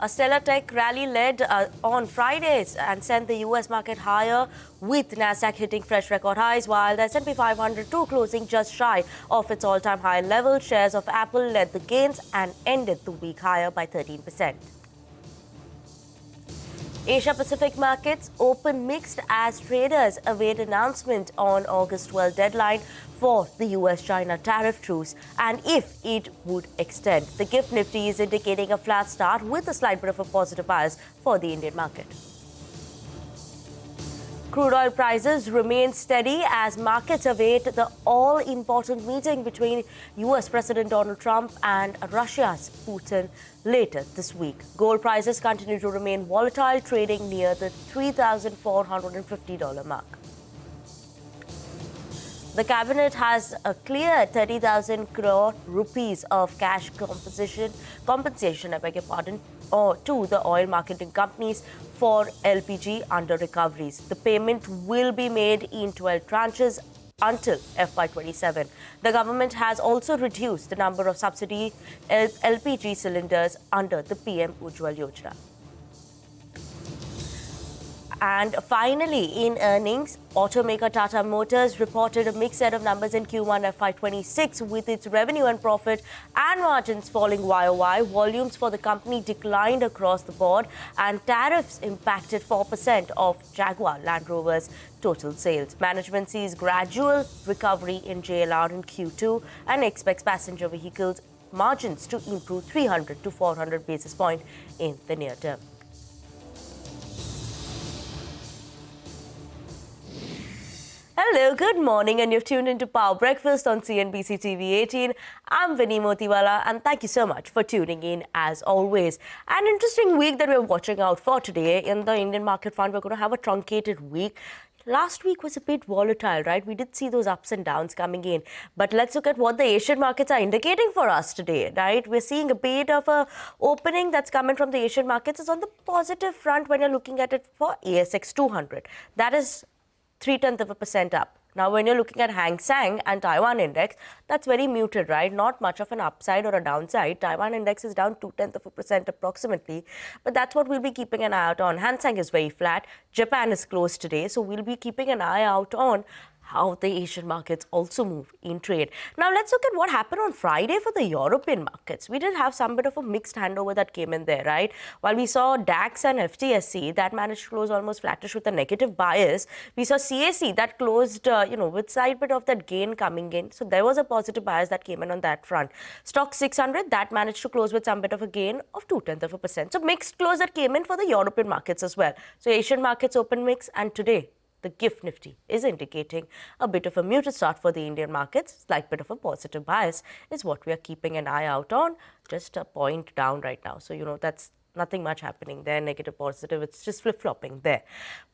A stellar tech rally led on Fridays and sent the US market higher, with Nasdaq hitting fresh record highs, while the S&P 500 too closing just shy of its all-time high level. Shares of Apple led the gains and ended the week higher by 13%. Asia-Pacific markets open mixed as traders await announcement on August 12 deadline for the US-China tariff truce and if it would extend. The GIFT Nifty is indicating a flat start with a slight bit of a positive bias for the Indian market. Crude oil prices remain steady as markets await the all-important meeting between US President Donald Trump and Russia's Putin later this week. Gold prices continue to remain volatile, trading near the $3,450 mark. The cabinet has cleared 30,000 crore rupees of cash compensation, to the oil marketing companies for LPG under recoveries. The payment will be made in 12 tranches until FY27. The government has also reduced the number of subsidy LPG cylinders under the PM Ujjwal Yojana. And finally, in earnings, automaker Tata Motors reported a mixed set of numbers in Q1 FY26 with its revenue and profit and margins falling YOY. Volumes for the company declined across the board and tariffs impacted 4% of Jaguar Land Rover's total sales. Management sees gradual recovery in JLR in Q2 and expects passenger vehicles margins to improve 300 to 400 basis points in the near term. Hello, good morning, and you've tuned into Power Breakfast on CNBC TV 18. I'm Vinny Motiwala, and thank you so much for tuning in as always. An interesting week that we're watching out for today. In the Indian market front, we're going to have a truncated week. Last week was a bit volatile, right? We did see those ups and downs coming in. But let's look at what the Asian markets are indicating for us today, right? We're seeing a bit of a opening that's coming from the Asian markets. It's on the positive front when you're looking at it for ASX 200. That is 0.3% up. Now, when you're looking at Hang Seng and Taiwan Index, that's very muted, right? Not much of an upside or a downside. Taiwan Index is down 0.2% approximately, but that's what we'll be keeping an eye out on. Hang Seng is very flat. Japan is closed today, so we'll be keeping an eye out on how the Asian markets also move in trade. Now, let's look at what happened on Friday for the European markets. We did have some bit of a mixed handover that came in there, right? While we saw DAX and FTSE that managed to close almost flattish with a negative bias, we saw CAC that closed, with side bit of that gain coming in. So there was a positive bias that came in on that front. Stock 600 that managed to close with some bit of a gain of 0.2%. So mixed close that came in for the European markets as well. So Asian markets open mix, and today the GIFT Nifty is indicating a bit of a muted start for the Indian markets. Slight bit of a positive bias is what we are keeping an eye out on. Just a point down right now. So, that's nothing much happening there, negative, positive. It's just flip-flopping there.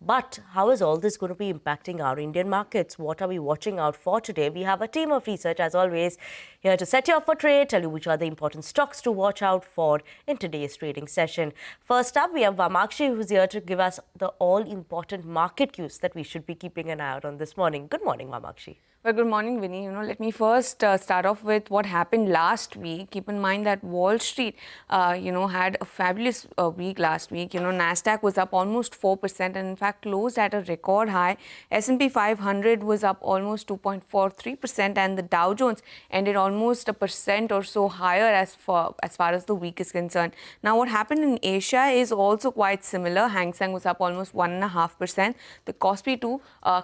But how is all this going to be impacting our Indian markets? What are we watching out for today? We have a team of research, as always, here to set you up for trade, tell you which are the important stocks to watch out for in today's trading session. First up, we have Vamakshi, who's here to give us the all-important market cues that we should be keeping an eye out on this morning. Good morning, Vamakshi. Well, good morning, Vinny. Let me first start off with what happened last week. Keep in mind that Wall Street, had a fabulous week last week. Nasdaq was up almost 4% and in fact closed at a record high. S&P 500 was up almost 2.43% and the Dow Jones ended almost 1% or so higher as far as the week is concerned. Now, what happened in Asia is also quite similar. Hang Seng was up almost 1.5%. The Kospi too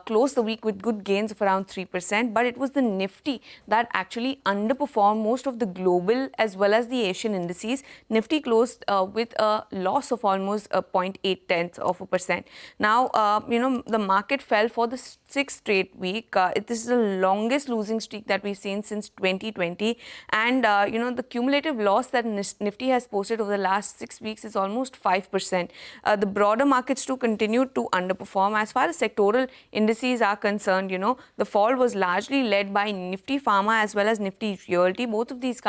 closed the week with good gains of around 3%. But it was the Nifty that actually underperformed most of the global as well as the Asian indices. Nifty closed with a loss of almost 0.8%. Now, the market fell for the sixth straight week. This is the longest losing streak that we've seen since 2020. And, the cumulative loss that Nifty has posted over the last 6 weeks is almost 5%. The broader markets too continued to underperform. As far as sectoral indices are concerned, the fall was largely led by Nifty Pharma as well as Nifty Realty. Both of these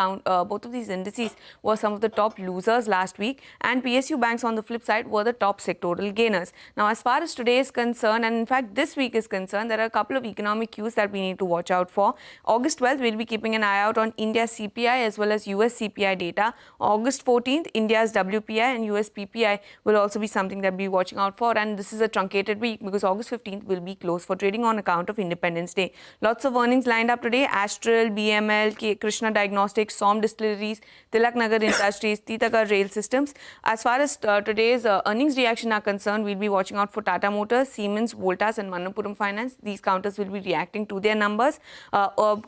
indices were some of the top losers last week, and PSU banks on the flip side were the top sectoral gainers. Now, as far as today is concerned, and in fact this week is concerned, there are a couple of economic cues that we need to watch out for. August 12th, we'll be keeping an eye eye out on India's CPI as well as US CPI data. August 14th, India's WPI and US PPI will also be something that we'll be watching out for. And this is a truncated week because August 15th will be closed for trading on account of Independence Day. Lots of earnings lined up today. Astral, BML, Krishna Diagnostics, Som Distilleries, Tilak Nagar Industries, Titagarh Rail Systems. As far as today's earnings reaction are concerned, we'll be watching out for Tata Motors, Siemens, Voltas and Manappuram Finance. These counters will be reacting to their numbers.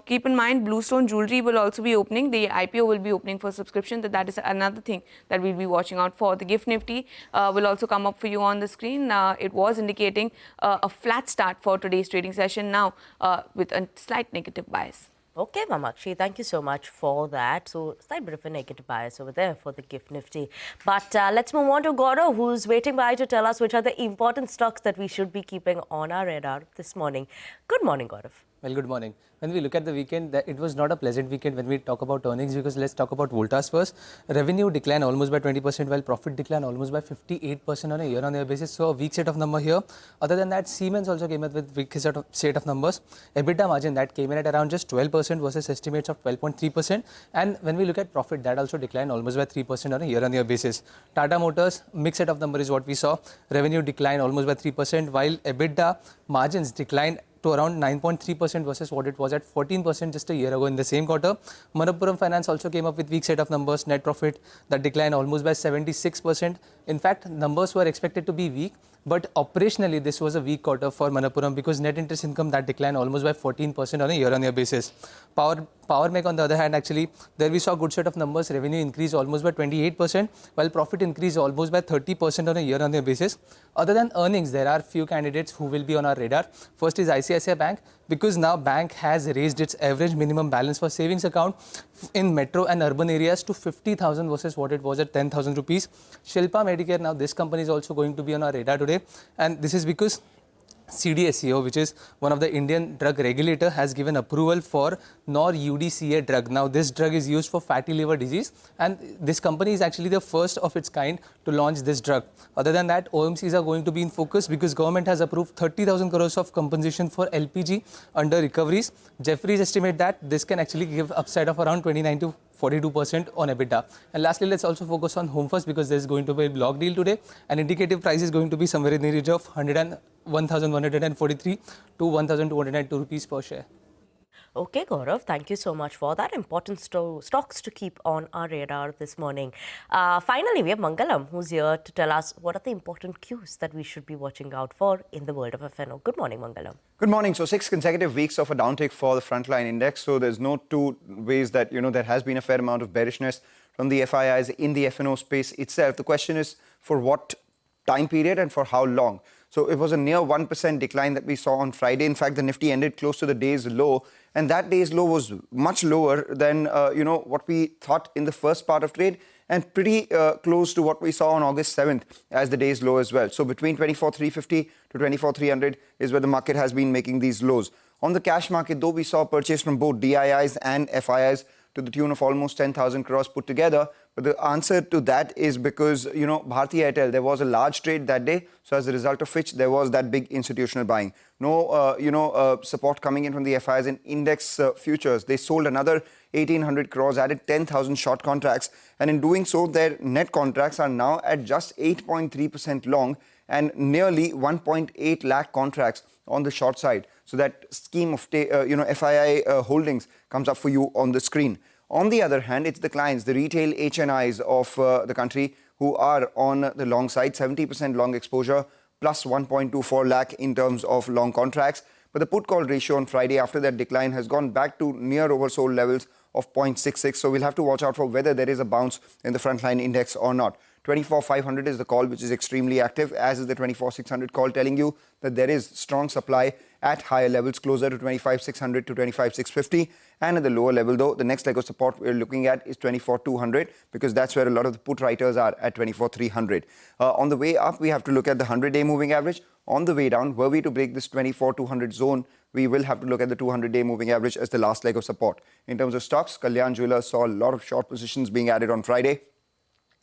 Keep in mind, Bluestone Jewelry will also be opening. The IPO will be opening for subscription. That is another thing that we'll be watching out for. The Gift Nifty will also come up for you on the screen. It was indicating a flat start for today's trading session now with a slight negative bias. Okay, Mamakshi, thank you so much for that. So, slight bit of a negative bias over there for the Gift Nifty. But let's move on to Gaurav, who's waiting by to tell us which are the important stocks that we should be keeping on our radar this morning. Good morning, Gaurav. Well, good morning. When we look at the weekend, it was not a pleasant weekend when we talk about earnings, because let's talk about Voltas first. Revenue declined almost by 20%, while profit declined almost by 58% on a year-on-year basis. So a weak set of number here. Other than that, Siemens also came up with weak set of numbers. EBITDA margin that came in at around just 12% versus estimates of 12.3%. And when we look at profit, that also declined almost by 3% on a year-on-year basis. Tata Motors, mixed set of numbers is what we saw. Revenue declined almost by 3%, while EBITDA margins declined to around 9.3% versus what it was at 14% just a year ago in the same quarter. Manappuram Finance also came up with weak set of numbers. Net profit that declined almost by 76%. In fact, numbers were expected to be weak, but operationally this was a weak quarter for Manappuram because net interest income that declined almost by 14% on a year-on-year basis. Power Mech on the other hand, actually, there we saw a good set of numbers. Revenue increased almost by 28%, while profit increased almost by 30% on a year-on-year basis. Other than earnings, there are few candidates who will be on our radar. First is ICICI Bank, because now bank has raised its average minimum balance for savings account in metro and urban areas to 50,000 versus what it was at 10,000 rupees. Shilpa Medicare, now this company is also going to be on our radar today, and this is because CDSCO, which is one of the Indian drug regulator, has given approval for NOR-UDCA drug. Now, this drug is used for fatty liver disease, and this company is actually the first of its kind to launch this drug. Other than that, OMCs are going to be in focus because government has approved 30,000 crores of compensation for LPG under recoveries. Jefferies estimate that this can actually give upside of around 29 to 42% on EBITDA. And lastly, let's also focus on Home First because there's going to be a block deal today, and indicative price is going to be somewhere in the range of 1,143 to 1,202 rupees per share. Okay, Gaurav, thank you so much for that. Important stocks to keep on our radar this morning. Finally, we have Mangalam, who's here to tell us what are the important cues that we should be watching out for in the world of FNO. Good morning, Mangalam. Good morning. So 6 consecutive weeks of a downtick for the frontline index. So there's no two ways that, there has been a fair amount of bearishness from the FIIs in the FNO space itself. The question is for what time period and for how long? So it was a near 1% decline that we saw on Friday. In fact, the Nifty ended close to the day's low, and that day's low was much lower than, what we thought in the first part of trade, and pretty close to what we saw on August 7th as the day's low as well. So between 24,350 to 24,300 is where the market has been making these lows. On the cash market, though, we saw purchase from both DIIs and FIIs to the tune of almost 10,000 crores put together. But the answer to that is because, Bharti Airtel, there was a large trade that day. So as a result of which, there was that big institutional buying. No, support coming in from the FIs in index futures. They sold another 1,800 crores, added 10,000 short contracts. And in doing so, their net contracts are now at just 8.3% long and nearly 1.8 lakh contracts on the short side. So that scheme of, FII holdings comes up for you on the screen. On the other hand, it's the clients, the retail HNIs of the country who are on the long side, 70% long exposure, plus 1.24 lakh in terms of long contracts. But the put-call ratio on Friday after that decline has gone back to near oversold levels of 0.66. So we'll have to watch out for whether there is a bounce in the frontline index or not. 24,500 is the call, which is extremely active, as is the 24,600 call, telling you that there is strong supply at higher levels, closer to 25,600 to 25,650. And at the lower level, though, the next leg of support we're looking at is 24,200, because that's where a lot of the put writers are at 24,300. On the way up, we have to look at the 100-day moving average. On the way down, were we to break this 24,200 zone, we will have to look at the 200-day moving average as the last leg of support. In terms of stocks, Kalyan Jewellers saw a lot of short positions being added on Friday.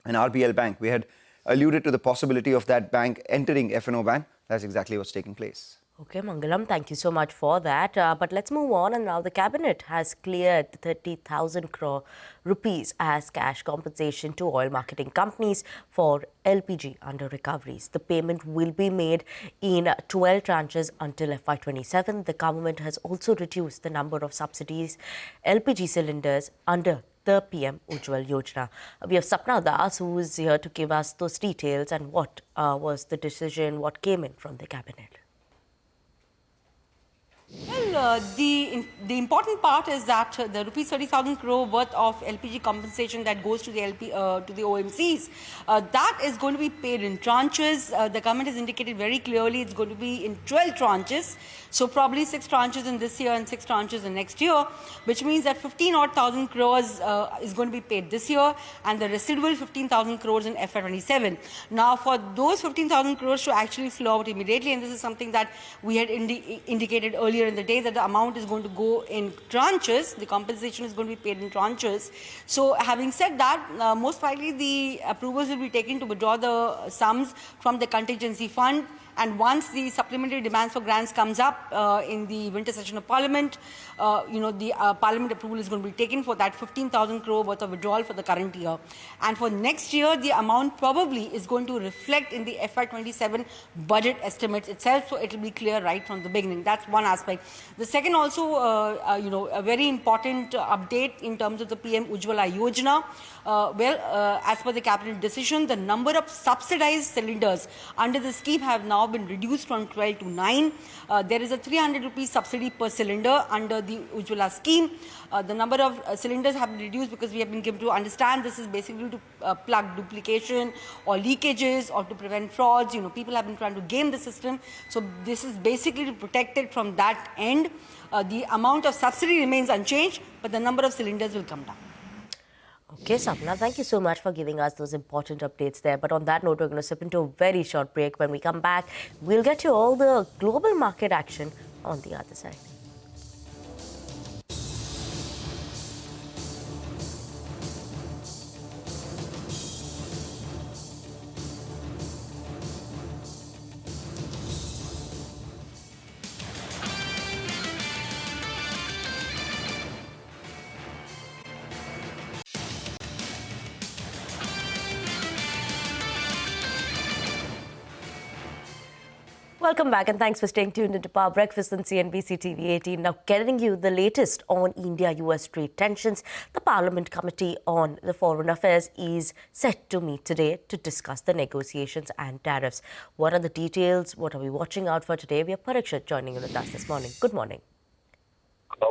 And RBL Bank, we had alluded to the possibility of that bank entering FNO ban. That's exactly what's taking place. Okay, Mangalam, thank you so much for that. But let's move on. And now the cabinet has cleared 30,000 crore rupees as cash compensation to oil marketing companies for LPG under recoveries. The payment will be made in 12 tranches until FY27. The government has also reduced the number of subsidies LPG cylinders under the PM Ujjwal Yojana. We have Sapna Das, who is here to give us those details and what was the decision, what came in from the cabinet. Well, the important part is that the rupees 30,000 crore worth of LPG compensation that goes to the OMCs, that is going to be paid in tranches. The government has indicated very clearly it's going to be in 12 tranches. So probably 6 tranches in this year and 6 tranches in next year, which means that 15,000 crores is going to be paid this year, and the residual 15,000 crores in FY27. Now, for those 15,000 crores to actually flow out immediately, and this is something that we had indicated earlier in the day, that the amount is going to go in tranches, the compensation is going to be paid in tranches. So having said that, most likely the approvals will be taken to withdraw the sums from the contingency fund. And once the supplementary demands for grants comes up in the winter session of Parliament, the Parliament approval is going to be taken for that 15,000 crore worth of withdrawal for the current year. And for next year, the amount probably is going to reflect in the FY27 budget estimates itself, so it will be clear right from the beginning. That's one aspect. The second also, a very important update in terms of the PM Ujjwala Yojana. As per the cabinet decision, the number of subsidized cylinders under the scheme have now been reduced from 12 to 9. There is a 300 rupees subsidy per cylinder under the Ujjwala scheme. The number of cylinders have been reduced because we have been given to understand this is basically to plug duplication or leakages or to prevent frauds. People have been trying to game the system. So this is basically to protect it from that end. The amount of subsidy remains unchanged, but the number of cylinders will come down. Okay, Sapna, thank you so much for giving us those important updates there. But on that note, we're going to slip into a very short break. When we come back, we'll get you all the global market action on the other side. Welcome back and thanks for staying tuned into Power Breakfast on CNBC TV 18. Now, getting you the latest on India-US trade tensions. The Parliament Committee on the Foreign Affairs is set to meet today to discuss the negotiations and tariffs. What are the details? What are we watching out for today? We have Parikshit joining in with us this morning. Good morning.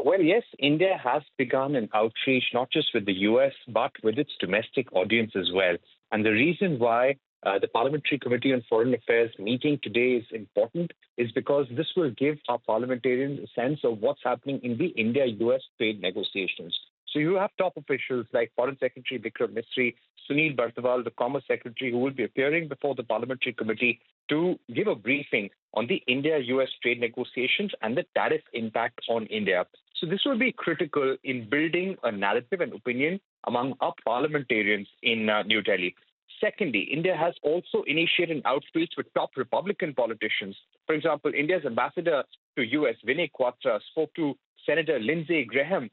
Well, yes, India has begun an outreach not just with the US, but with its domestic audience as well. And the reason why the Parliamentary Committee on Foreign Affairs meeting today is important is because this will give our parliamentarians a sense of what's happening in the India-US trade negotiations. So you have top officials like Foreign Secretary Vikram Misri, Sunil Bartwal, the Commerce Secretary, who will be appearing before the Parliamentary Committee to give a briefing on the India-US trade negotiations and the tariff impact on India. So this will be critical in building a narrative and opinion among our parliamentarians in New Delhi. Secondly, India has also initiated an outreach with top Republican politicians. For example, India's ambassador to US, Vinay Quatra, spoke to Senator Lindsey Graham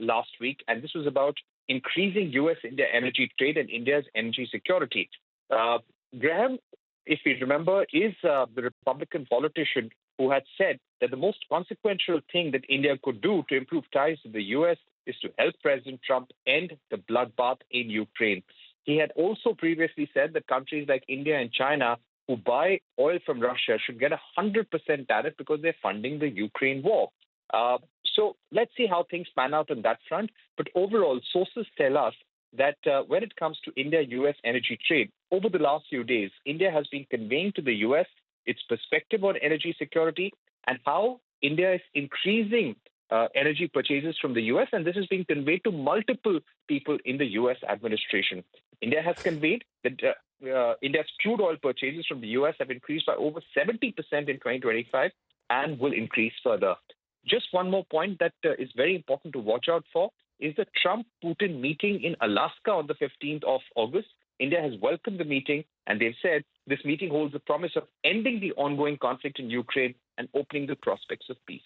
last week, and this was about increasing US-India energy trade and India's energy security. Graham, if you remember, is the Republican politician who had said that the most consequential thing that India could do to improve ties with the US is to help President Trump end the bloodbath in Ukraine. He had also previously said that countries like India and China who buy oil from Russia should get a 100% tariff because they're funding the Ukraine war. So let's see how things pan out on that front. But overall, sources tell us that when it comes to India-US energy trade, over the last few days, India has been conveying to the US its perspective on energy security and how India is increasing energy purchases from the US, and this is being conveyed to multiple people in the US administration. India has conveyed that India's crude oil purchases from the US have increased by over 70% in 2025 and will increase further. Just one more point that is very important to watch out for is the Trump-Putin meeting in Alaska on the 15th of August. India has welcomed the meeting, and they've said this meeting holds the promise of ending the ongoing conflict in Ukraine and opening the prospects of peace.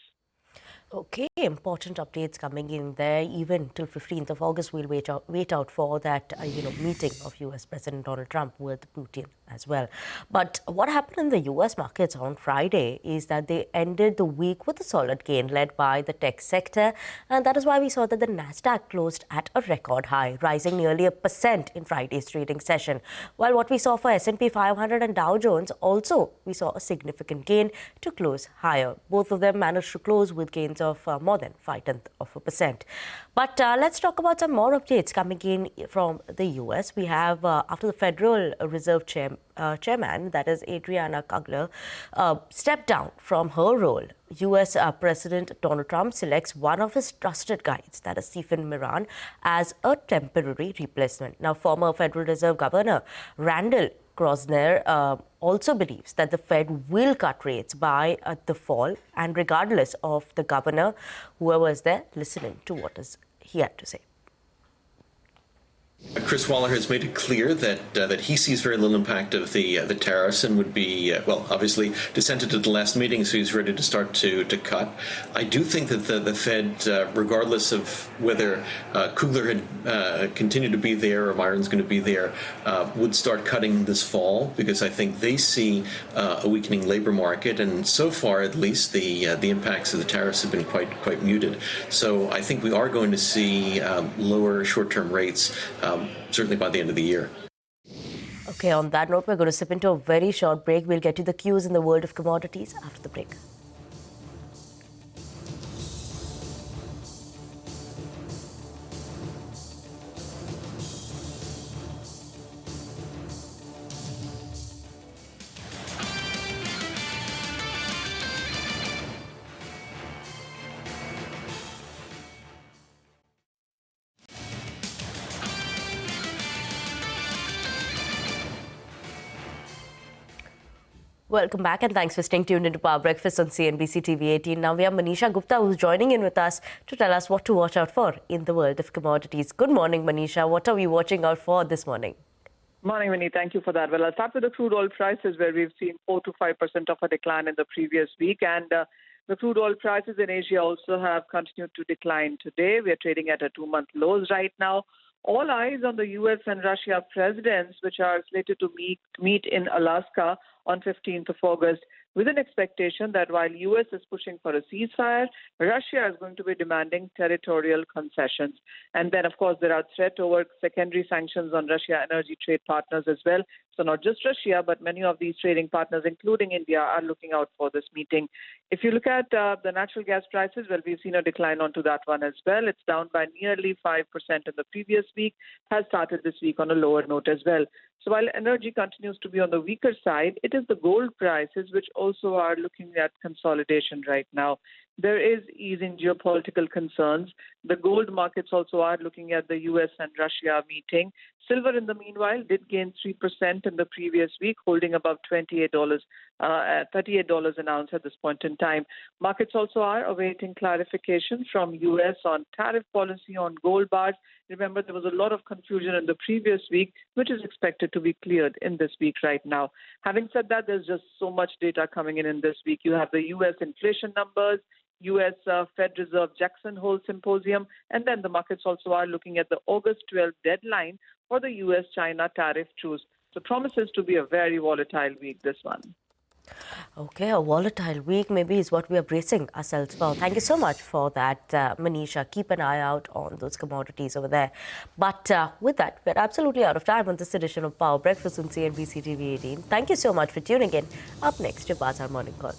Okay, important updates coming in there. Even till 15th of August, we'll wait out for that, meeting of U.S. President Donald Trump with Putin as well. But what happened in the U.S. markets on Friday is that they ended the week with a solid gain led by the tech sector. And that is why we saw that the Nasdaq closed at a record high, rising nearly 1% in Friday's trading session. While what we saw for S&P 500 and Dow Jones, also we saw a significant gain to close higher. Both of them managed to close with gains of more than 0.5%. But let's talk about some more updates coming in from the U.S. We have, after the Federal Reserve chairman, that is Adriana Kugler, stepped down from her role, U.S. President Donald Trump selects one of his trusted guides, that is Stephen Miran, as a temporary replacement. Now, former Federal Reserve Governor Randall Kroszner also believes that the Fed will cut rates by the fall, and regardless of the governor, whoever is there, listening to what he had to say. Chris Waller has made it clear that he sees very little impact of the tariffs and would be obviously dissented at the last meeting, so he's ready to start to cut. I do think that the Fed, regardless of whether Kugler had continued to be there or Myron's going to be there, would start cutting this fall, because I think they see a weakening labor market, and so far at least the impacts of the tariffs have been quite muted. So I think we are going to see lower short-term rates. Certainly by the end of the year. Okay, on that note, we're going to slip into a very short break. We'll get to the cues in the world of commodities after the break. Welcome back and thanks for staying tuned into Power Breakfast on CNBC TV 18. Now we have Manisha Gupta who's joining in with us to tell us what to watch out for in the world of commodities. Good morning, Manisha. What are we watching out for this morning? Morning, Vinny. Thank you for that. Well, I'll start with the crude oil prices, where we've seen 4 to 5% of a decline in the previous week. And the crude oil prices in Asia also have continued to decline today. We are trading at a 2-month lows right now. All eyes on the U.S. and Russia presidents, which are slated to meet in Alaska on 15th of August, with an expectation that while U.S. is pushing for a ceasefire, Russia is going to be demanding territorial concessions. And then, of course, there are threat over secondary sanctions on Russia energy trade partners as well. So not just Russia, but many of these trading partners, including India, are looking out for this meeting. If you look at the natural gas prices, well, we've seen a decline onto that one as well. It's down by nearly 5% in the previous week, has started this week on a lower note as well. So while energy continues to be on the weaker side, it is the gold prices which also are looking at consolidation right now. There is ease in geopolitical concerns. The gold markets also are looking at the U.S. and Russia meeting. Silver, in the meanwhile, did gain 3% in the previous week, holding above $38 an ounce at this point in time. Markets also are awaiting clarification from U.S. on tariff policy on gold bars. Remember, there was a lot of confusion in the previous week, which is expected to be cleared in this week right now. Having said that, there's just so much data coming in this week. You have the U.S. inflation numbers, U.S. Fed Reserve Jackson Hole Symposium, and then the markets also are looking at the August 12th deadline for the U.S.-China tariff truce. So promises to be a very volatile week, this one. Okay, a volatile week maybe is what we are bracing ourselves for. Thank you so much for that, Manisha. Keep an eye out on those commodities over there. But with that, we're absolutely out of time on this edition of Power Breakfast on CNBC TV 18. Thank you so much for tuning in. Up next, your Bazaar Morning Call.